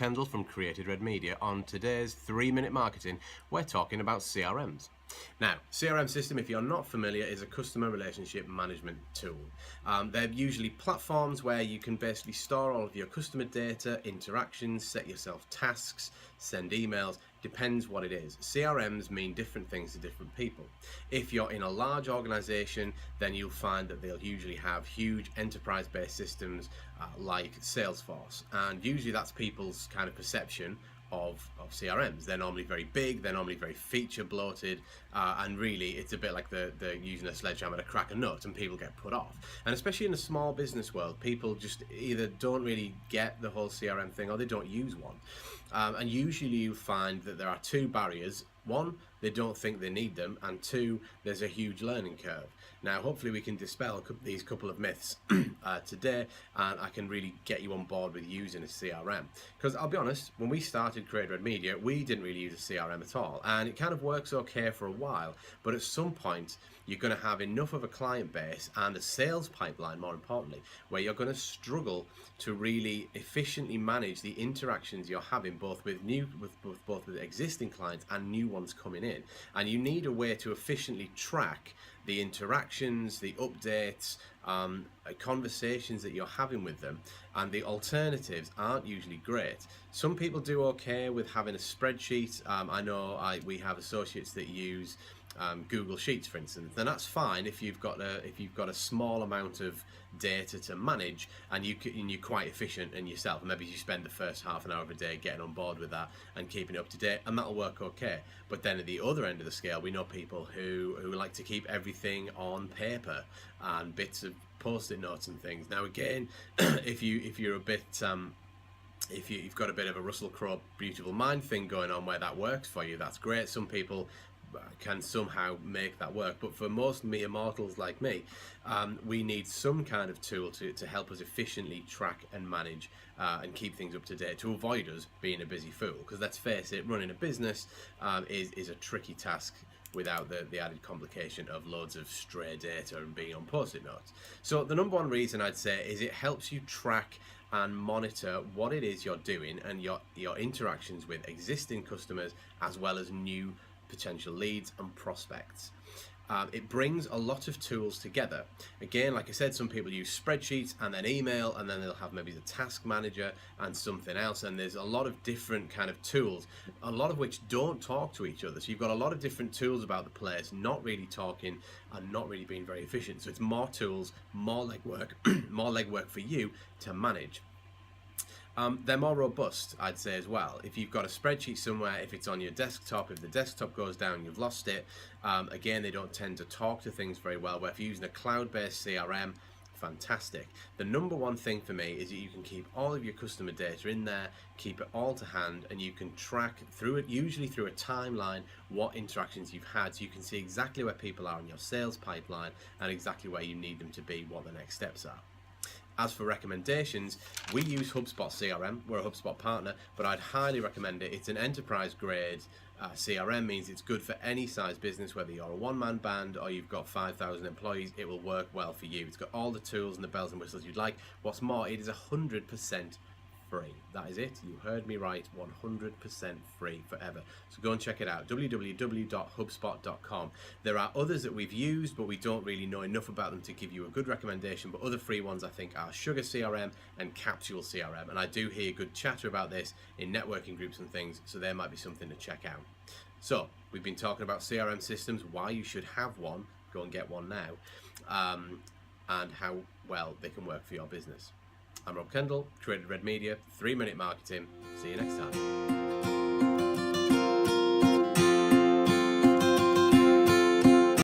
Kendall from CreatedRed Media. On today's 3-Minute Marketing, we're talking about CRMs. Now, CRM system, if you're not familiar, is a customer relationship management tool. They're usually platforms where you can basically store all of your customer data, interactions, set yourself tasks, send emails, depends what it is. CRMs mean different things to different people. If you're in a large organization, then you'll find that they'll usually have huge enterprise-based systems like Salesforce, and usually that's people's kind of perception of CRMs. They're normally very big, they're normally very feature bloated, and really it's a bit like they're using a sledgehammer to crack a nut and people get put off. And especially in the small business world, people just either don't really get the whole CRM thing or they don't use one. And usually you find that there are two barriers. One, they don't think they need them, and two, there's a huge learning curve. Now, hopefully we can dispel these couple of myths today, and I can really get you on board with using a CRM. Because I'll be honest, when we started CreatedRed Media, we didn't really use a CRM at all, and it kind of works okay for a while, but at some point, you're going to have enough of a client base and a sales pipeline, more importantly, where you're going to struggle to really efficiently manage the interactions you're having both with existing clients and new ones coming in. And you need a way to efficiently track the interactions, the updates, conversations that you're having with them, and the alternatives aren't usually great. Some people do okay with having a spreadsheet. I know we have associates that use Google Sheets, for instance, and that's fine if you've got a small amount of data to manage and you're quite efficient in yourself, and maybe you spend the first half an hour of a day getting on board with that and keeping it up to date, and that'll work okay. But then at the other end of the scale, we know people who like to keep everything on paper and bits of post-it notes and things. Now again, if you're a bit if you've got a bit of a Russell Crowe beautiful mind thing going on where that works for you, that's great. Some people can somehow make that work, but for most mere mortals like me, we need some kind of tool to help us efficiently track and manage and keep things up to date, to avoid us being a busy fool. Because let's face it, running a business is a tricky task without the added complication of loads of stray data and being on post-it notes. So the number one reason I'd say is it helps you track and monitor what it is you're doing and your interactions with existing customers as well as new potential leads and prospects. It brings a lot of tools together. Again, like I said, some people use spreadsheets and then email, and then they'll have maybe the task manager and something else, and there's a lot of different kind of tools, a lot of which don't talk to each other. So you've got a lot of different tools about the place not really talking and not really being very efficient. So it's more tools, more legwork, more legwork for you to manage. They're more robust, I'd say, as well. If you've got a spreadsheet somewhere, if it's on your desktop, if the desktop goes down, you've lost it. Again, they don't tend to talk to things very well, where if you're using a cloud-based CRM, fantastic. The number one thing for me is that you can keep all of your customer data in there, keep it all to hand, and you can track through it, usually through a timeline, what interactions you've had, so you can see exactly where people are in your sales pipeline and exactly where you need them to be, what the next steps are. As for recommendations, we use HubSpot CRM. We're a HubSpot partner, but I'd highly recommend it. It's an enterprise grade CRM, means it's good for any size business, whether you're a one-man band or you've got 5,000 employees, it will work well for you. It's got all the tools and the bells and whistles you'd like. What's more, it is 100% free. That is it. You heard me right. 100% free forever. So go and check it out. www.hubspot.com. There are others that we've used, but we don't really know enough about them to give you a good recommendation. But other free ones I think are Sugar CRM and Capsule CRM. And I do hear good chatter about this in networking groups and things, so there might be something to check out. So we've been talking about CRM systems, why you should have one, go and get one now, and how well they can work for your business. I'm Rob Kendall, CreatedRed Media, 3-Minute Marketing. See you next time.